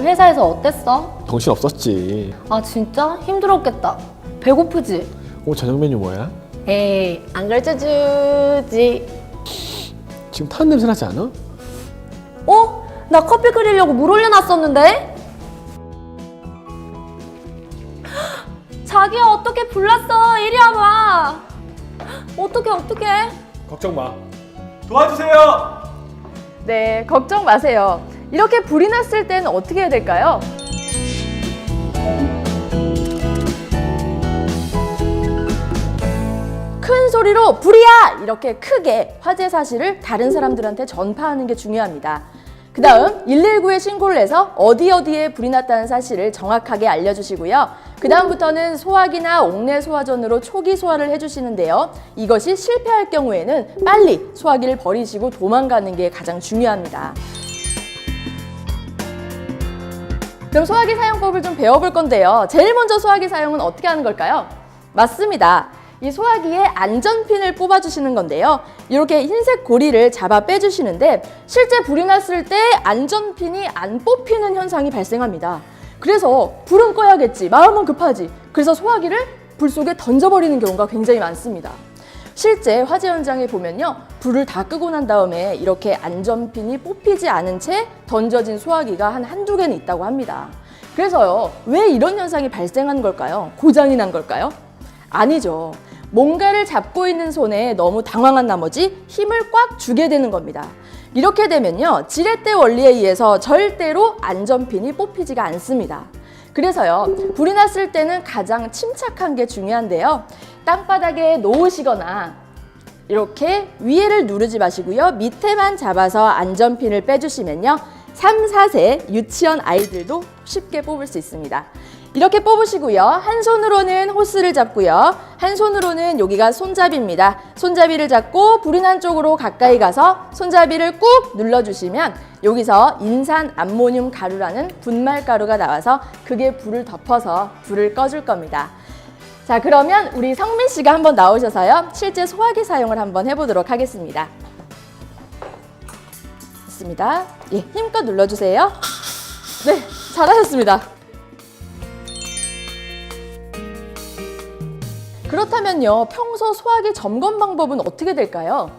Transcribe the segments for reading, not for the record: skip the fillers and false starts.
회사에서 어땠어? 정신 없었지. 아 진짜? 힘들었겠다. 배고프지? 저녁 메뉴 뭐야? 에이 안 가르쳐주지. 지금 타는 냄새 나지 않아? 어? 나 커피 끓이려고 물 올려놨었는데? 자기야 어떻게 불났어? 이리 와봐. 어떡해. 걱정 마. 도와주세요! 네, 걱정 마세요. 이렇게 불이 났을 때는 어떻게 해야 될까요? 큰 소리로 불이야! 이렇게 크게 화재 사실을 다른 사람들한테 전파하는 게 중요합니다. 그 다음 119에 신고를 해서 어디에 불이 났다는 사실을 정확하게 알려주시고요. 그 다음부터는 소화기나 옥내 소화전으로 초기 소화를 해주시는데요. 이것이 실패할 경우에는 빨리 소화기를 버리시고 도망가는 게 가장 중요합니다. 그럼 소화기 사용법을 좀 배워볼 건데요. 제일 먼저 소화기 사용은 어떻게 하는 걸까요? 맞습니다. 이 소화기에 안전핀을 뽑아주시는 건데요. 이렇게 흰색 고리를 잡아 빼주시는데 실제 불이 났을 때 안전핀이 안 뽑히는 현상이 발생합니다. 그래서 불은 꺼야겠지, 마음은 급하지. 그래서 소화기를 불 속에 던져버리는 경우가 굉장히 많습니다. 실제 화재 현장에 보면요. 불을 다 끄고 난 다음에 이렇게 안전핀이 뽑히지 않은 채 던져진 소화기가 한두 개는 있다고 합니다. 그래서요. 왜 이런 현상이 발생한 걸까요? 고장이 난 걸까요? 아니죠. 뭔가를 잡고 있는 손에 너무 당황한 나머지 힘을 꽉 주게 되는 겁니다. 이렇게 되면요. 지렛대 원리에 의해서 절대로 안전핀이 뽑히지가 않습니다. 그래서요. 불이 났을 때는 가장 침착한 게 중요한데요. 땅바닥에 놓으시거나 이렇게 위에를 누르지 마시고요. 밑에만 잡아서 안전핀을 빼주시면요. 3, 4세 유치원 아이들도 쉽게 뽑을 수 있습니다. 이렇게 뽑으시고요. 한 손으로는 호스를 잡고요. 한 손으로는 여기가 손잡이입니다. 손잡이를 잡고 불이 난 쪽으로 가까이 가서 손잡이를 꾹 눌러주시면 여기서 인산 암모늄 가루라는 분말 가루가 나와서 그게 불을 덮어서 불을 꺼줄 겁니다. 자, 그러면 우리 성민 씨가 한번 나오셔서요. 실제 소화기 사용을 한번 해보도록 하겠습니다. 좋습니다. 예, 힘껏 눌러주세요. 네, 잘하셨습니다. 그렇다면요, 평소 소화기 점검 방법은 어떻게 될까요?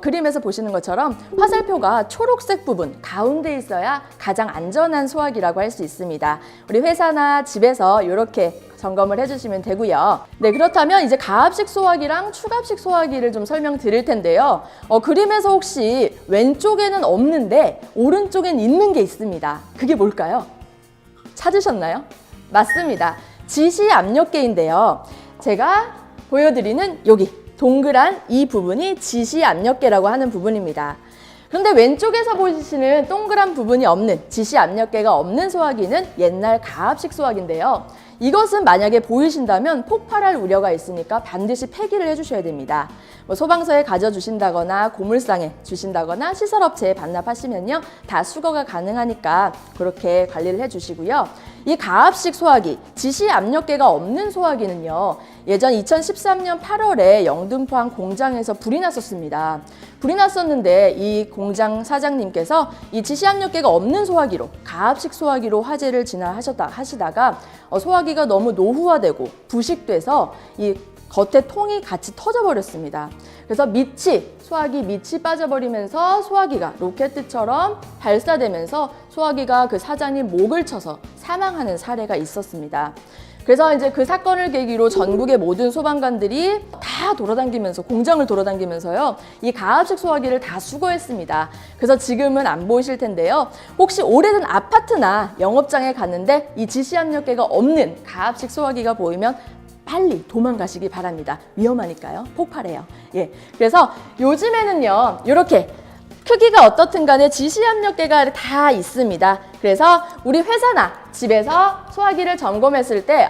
그림에서 보시는 것처럼 화살표가 초록색 부분 가운데 있어야 가장 안전한 소화기라고 할 수 있습니다. 우리 회사나 집에서 이렇게 점검을 해주시면 되고요. 네, 그렇다면 이제 가압식 소화기랑 추갑식 소화기를 좀 설명드릴 텐데요. 그림에서 혹시 왼쪽에는 없는데 오른쪽엔 있는 게 있습니다. 그게 뭘까요? 찾으셨나요? 맞습니다. 지시 압력계인데요. 제가 보여드리는 여기 동그란 이 부분이 지시 압력계라고 하는 부분입니다. 그런데 왼쪽에서 보시는 동그란 부분이 없는 지시 압력계가 없는 소화기는 옛날 가압식 소화기인데요. 이것은 만약에 보이신다면 폭발할 우려가 있으니까 반드시 폐기를 해주셔야 됩니다. 소방서에 가져주신다거나 고물상에 주신다거나 시설업체에 반납하시면요. 다 수거가 가능하니까 그렇게 관리를 해주시고요. 이 가압식 소화기, 지시 압력계가 없는 소화기는요. 예전 2013년 8월에 영등포항 공장에서 불이 났었습니다. 불이 났었는데 이 공장 사장님께서 이 지시 압력계가 없는 소화기로, 가압식 소화기로 화재를 진화하시다가 소화기가 너무 노후화되고 부식돼서 이 겉에 통이 같이 터져버렸습니다. 그래서 소화기 밑이 빠져버리면서 소화기가 로켓처럼 발사되면서 소화기가 그 사장님 목을 쳐서 사망하는 사례가 있었습니다. 그래서 이제 그 사건을 계기로 전국의 모든 소방관들이 다 돌아다니면서 공장을 돌아다니면서요. 이 가압식 소화기를 다 수거했습니다. 그래서 지금은 안 보이실 텐데요. 혹시 오래된 아파트나 영업장에 갔는데 이 지시 압력계가 없는 가압식 소화기가 보이면 빨리 도망가시기 바랍니다. 위험하니까요. 폭발해요. 예. 그래서 요즘에는요. 이렇게 크기가 어떻든 간에 지시 압력계가 다 있습니다. 그래서 우리 회사나 집에서 소화기를 점검했을 때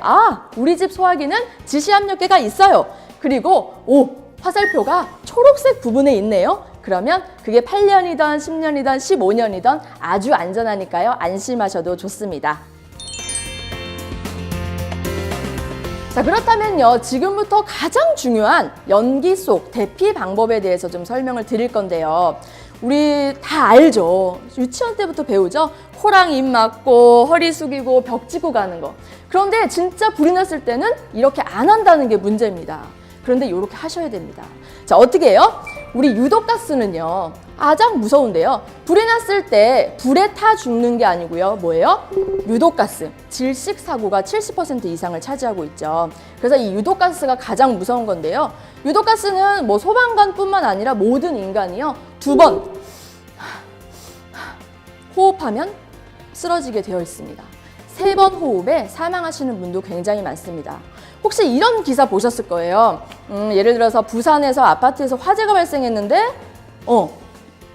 우리 집 소화기는 지시 압력계가 있어요. 그리고 화살표가 초록색 부분에 있네요. 그러면 그게 8년이든 10년이든 15년이든 아주 안전하니까요. 안심하셔도 좋습니다. 자, 그렇다면요. 지금부터 가장 중요한 연기 속 대피 방법에 대해서 좀 설명을 드릴 건데요. 우리 다 알죠. 유치원 때부터 배우죠. 코랑 입 막고 허리 숙이고 벽 짚고 가는 거. 그런데 진짜 불이 났을 때는 이렇게 안 한다는 게 문제입니다. 그런데 이렇게 하셔야 됩니다. 자, 어떻게 해요? 우리 유독가스는요, 가장 무서운데요. 불이 났을 때 불에 타 죽는 게 아니고요. 뭐예요? 유독가스, 질식 사고가 70% 이상을 차지하고 있죠. 그래서 이 유독가스가 가장 무서운 건데요. 유독가스는 뭐 소방관뿐만 아니라 모든 인간이요, 2번 호흡하면 쓰러지게 되어 있습니다. 3번 호흡에 사망하시는 분도 굉장히 많습니다. 혹시 이런 기사 보셨을 거예요. 예를 들어서 부산에서 아파트에서 화재가 발생했는데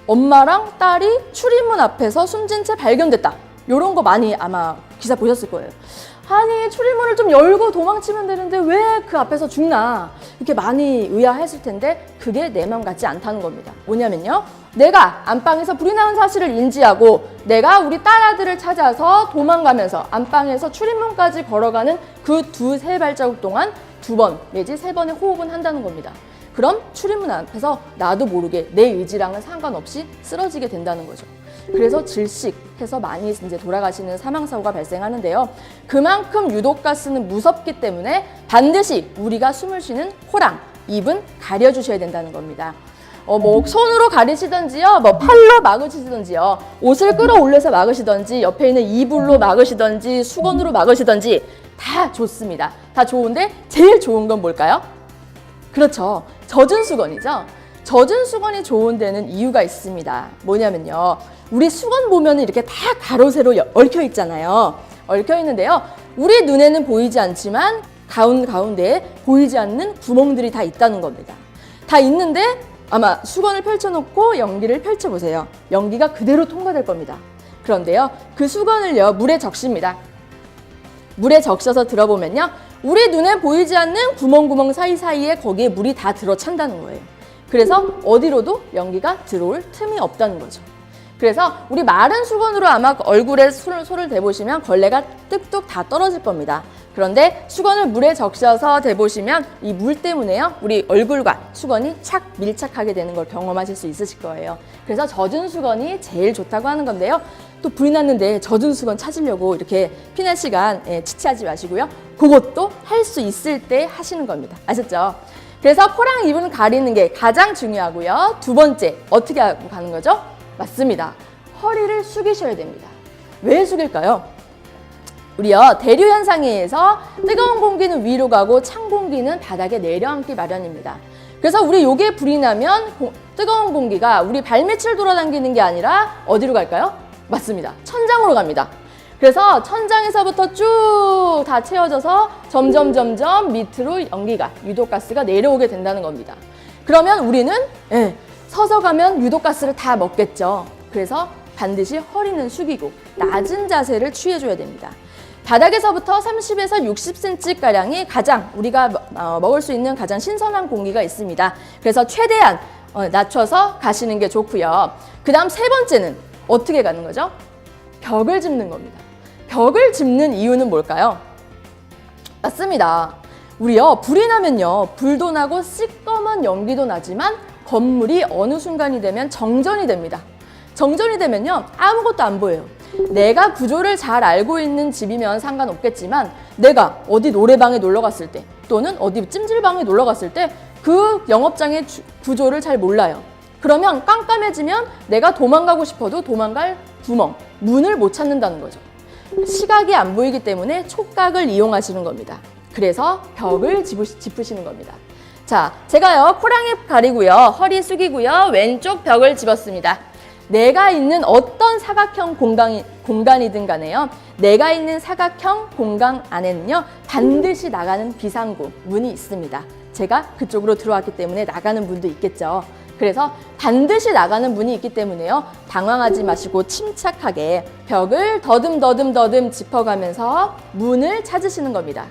엄마랑 딸이 출입문 앞에서 숨진 채 발견됐다. 이런 거 많이 아마 기사 보셨을 거예요. 아니, 출입문을 좀 열고 도망치면 되는데 왜 그 앞에서 죽나, 이렇게 많이 의아했을 텐데 그게 내 맘 같지 않다는 겁니다. 뭐냐면요, 내가 안방에서 불이 나는 사실을 인지하고 내가 우리 딸아들을 찾아서 도망가면서 안방에서 출입문까지 걸어가는 그 2-3발자국 동안 2번 내지 3번의 호흡은 한다는 겁니다. 그럼 출입문 앞에서 나도 모르게 내 의지랑은 상관없이 쓰러지게 된다는 거죠. 그래서 질식해서 많이 이제 돌아가시는 사망사고가 발생하는데요. 그만큼 유독가스는 무섭기 때문에 반드시 우리가 숨을 쉬는 코랑 입은 가려주셔야 된다는 겁니다. 뭐 손으로 가리시던지요, 뭐 팔로 막으시던지요, 옷을 끌어올려서 막으시던지, 옆에 있는 이불로 막으시던지, 수건으로 막으시던지 다 좋습니다. 다 좋은데 제일 좋은 건 뭘까요? 그렇죠. 젖은 수건이죠. 젖은 수건이 좋은 데는 이유가 있습니다. 뭐냐면요, 우리 수건 보면 이렇게 다 가로 세로 얽혀 있잖아요. 얽혀 있는데요, 우리 눈에는 보이지 않지만 가운데에 보이지 않는 구멍들이 다 있다는 겁니다. 다 있는데 아마 수건을 펼쳐놓고 연기를 펼쳐보세요. 연기가 그대로 통과될 겁니다. 그런데요, 그 수건을요, 물에 적십니다. 물에 적셔서 들어보면요, 우리 눈에 보이지 않는 구멍구멍 사이사이에 거기에 물이 다 들어찬다는 거예요. 그래서 어디로도 연기가 들어올 틈이 없다는 거죠. 그래서 우리 마른 수건으로 아마 얼굴에 손을 대보시면 걸레가 뚝뚝 다 떨어질 겁니다. 그런데 수건을 물에 적셔서 대보시면 이 물 때문에요, 우리 얼굴과 수건이 착 밀착하게 되는 걸 경험하실 수 있으실 거예요. 그래서 젖은 수건이 제일 좋다고 하는 건데요. 또 불이 났는데 젖은 수건 찾으려고 이렇게 피날 시간 지체하지 마시고요. 그것도 할 수 있을 때 하시는 겁니다. 아셨죠? 그래서 코랑 입을 가리는 게 가장 중요하고요. 2번째, 어떻게 하고 가는 거죠? 맞습니다. 허리를 숙이셔야 됩니다. 왜 숙일까요? 우리요, 대류 현상에 의해서 뜨거운 공기는 위로 가고 찬 공기는 바닥에 내려앉기 마련입니다. 그래서 우리 요게 불이 나면 뜨거운 공기가 우리 발밑을 돌아다니는 게 아니라 어디로 갈까요? 맞습니다. 천장으로 갑니다. 그래서 천장에서부터 쭉 다 채워져서 점점 밑으로 연기가, 유독가스가 내려오게 된다는 겁니다. 그러면 우리는 서서 가면 유독가스를 다 먹겠죠. 그래서 반드시 허리는 숙이고 낮은 자세를 취해줘야 됩니다. 바닥에서부터 30에서 60cm가량이 가장 우리가 먹을 수 있는 가장 신선한 공기가 있습니다. 그래서 최대한 낮춰서 가시는 게 좋고요. 그 다음 3번째는 어떻게 가는 거죠? 벽을 짚는 겁니다. 벽을 짚는 이유는 뭘까요? 맞습니다. 우리요, 불이 나면요, 불도 나고 시꺼먼 연기도 나지만 건물이 어느 순간이 되면 정전이 됩니다. 정전이 되면요, 아무것도 안 보여요. 내가 구조를 잘 알고 있는 집이면 상관없겠지만 내가 어디 노래방에 놀러 갔을 때 또는 어디 찜질방에 놀러 갔을 때 그 영업장의 구조를 잘 몰라요. 그러면 깜깜해지면 내가 도망가고 싶어도 도망갈 구멍, 문을 못 찾는다는 거죠. 시각이 안 보이기 때문에 촉각을 이용하시는 겁니다. 그래서 벽을 짚으시는 겁니다. 자, 제가요, 코랑입 가리고요, 허리 숙이고요, 왼쪽 벽을 집었습니다. 내가 있는 어떤 사각형 공간이든 간에요, 내가 있는 사각형 공간 안에는요, 반드시 나가는 비상구 문이 있습니다. 제가 그쪽으로 들어왔기 때문에 나가는 문도 있겠죠. 그래서 반드시 나가는 문이 있기 때문에요, 당황하지 마시고 침착하게 벽을 더듬 짚어가면서 문을 찾으시는 겁니다.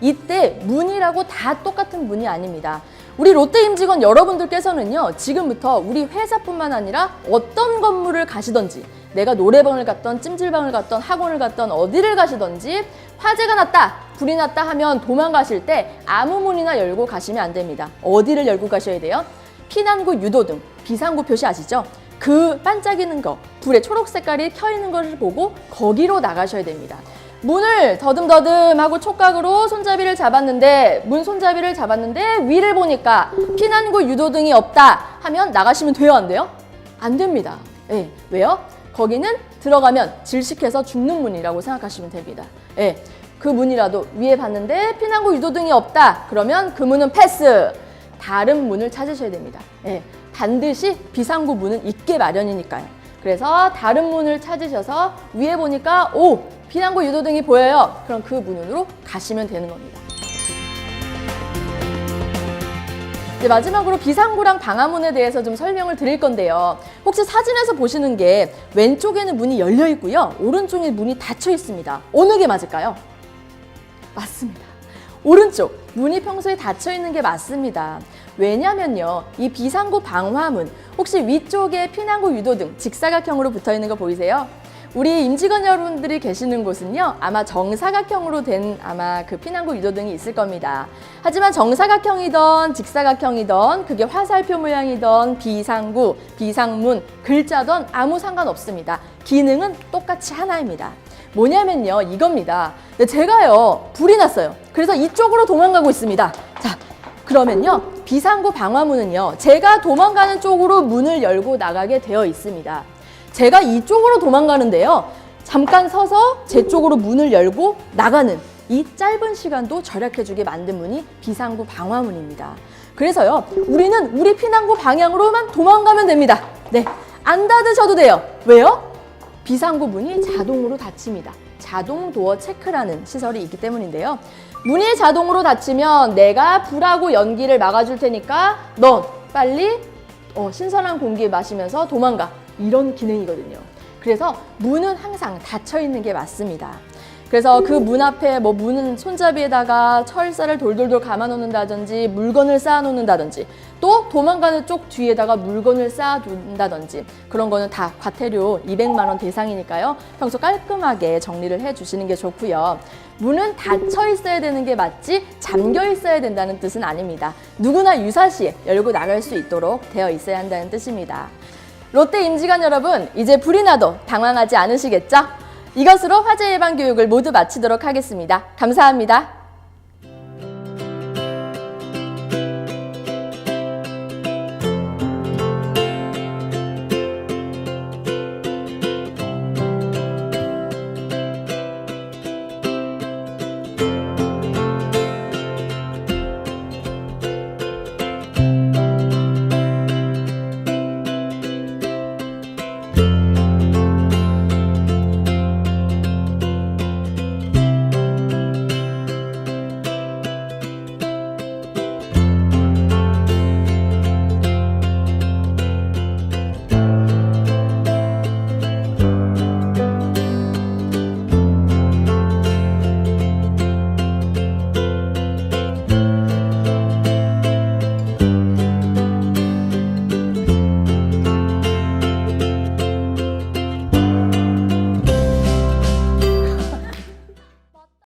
이때 문이라고 다 똑같은 문이 아닙니다. 우리 롯데임직원 여러분들께서는요, 지금부터 우리 회사뿐만 아니라 어떤 건물을 가시던지, 내가 노래방을 갔던 찜질방을 갔던 학원을 갔던 어디를 가시던지 화재가 났다, 불이 났다 하면 도망가실 때 아무 문이나 열고 가시면 안 됩니다. 어디를 열고 가셔야 돼요? 피난구 유도등, 비상구 표시 아시죠? 그 반짝이는 거, 불에 초록 색깔이 켜 있는 것을 보고 거기로 나가셔야 됩니다. 문을 더듬더듬하고 촉각으로 손잡이를 잡았는데 문 손잡이를 잡았는데 위를 보니까 피난구 유도등이 없다 하면 나가시면 돼요, 안 돼요? 안 됩니다. 예, 왜요? 거기는 들어가면 질식해서 죽는 문이라고 생각하시면 됩니다. 예, 그 문이라도 위에 봤는데 피난구 유도등이 없다 그러면 그 문은 패스. 다른 문을 찾으셔야 됩니다. 예, 반드시 비상구 문은 있게 마련이니까요. 그래서 다른 문을 찾으셔서 위에 보니까 오! 피난구 유도등이 보여요. 그럼 그 문으로 가시면 되는 겁니다. 이제 마지막으로 비상구랑 방화문에 대해서 좀 설명을 드릴 건데요. 혹시 사진에서 보시는 게 왼쪽에는 문이 열려 있고요. 오른쪽에 문이 닫혀 있습니다. 어느 게 맞을까요? 맞습니다. 오른쪽, 문이 평소에 닫혀 있는 게 맞습니다. 왜냐면요, 이 비상구 방화문, 혹시 위쪽에 피난구 유도등 직사각형으로 붙어 있는 거 보이세요? 우리 임직원 여러분들이 계시는 곳은요, 아마 정사각형으로 된 아마 그 피난구 유도등이 있을 겁니다. 하지만 정사각형이던 직사각형이던 그게 화살표 모양이던 비상구, 비상문, 글자던 아무 상관없습니다. 기능은 똑같이 하나입니다. 뭐냐면요, 이겁니다. 제가요, 불이 났어요. 그래서 이쪽으로 도망가고 있습니다. 자, 그러면요, 비상구 방화문은요, 제가 도망가는 쪽으로 문을 열고 나가게 되어 있습니다. 제가 이쪽으로 도망가는데요, 잠깐 서서 제 쪽으로 문을 열고 나가는 이 짧은 시간도 절약해주게 만든 문이 비상구 방화문입니다. 그래서요, 우리는 우리 피난구 방향으로만 도망가면 됩니다. 네, 안 닫으셔도 돼요. 왜요? 비상구 문이 자동으로 닫힙니다. 자동 도어 체크라는 시설이 있기 때문인데요. 문이 자동으로 닫히면 내가 불하고 연기를 막아줄 테니까 넌 빨리 신선한 공기 마시면서 도망가. 이런 기능이거든요. 그래서 문은 항상 닫혀 있는 게 맞습니다. 그래서 그 문 앞에 뭐 문은 손잡이에다가 철사를 돌돌돌 감아 놓는다든지 물건을 쌓아 놓는다든지 또 도망가는 쪽 뒤에다가 물건을 쌓아 둔다든지 그런 거는 다 과태료 200만 원 대상이니까요. 평소 깔끔하게 정리를 해 주시는 게 좋고요. 문은 닫혀 있어야 되는 게 맞지 잠겨 있어야 된다는 뜻은 아닙니다. 누구나 유사시에 열고 나갈 수 있도록 되어 있어야 한다는 뜻입니다. 롯데 임직원 여러분, 이제 불이 나도 당황하지 않으시겠죠? 이것으로 화재 예방 교육을 모두 마치도록 하겠습니다. 감사합니다.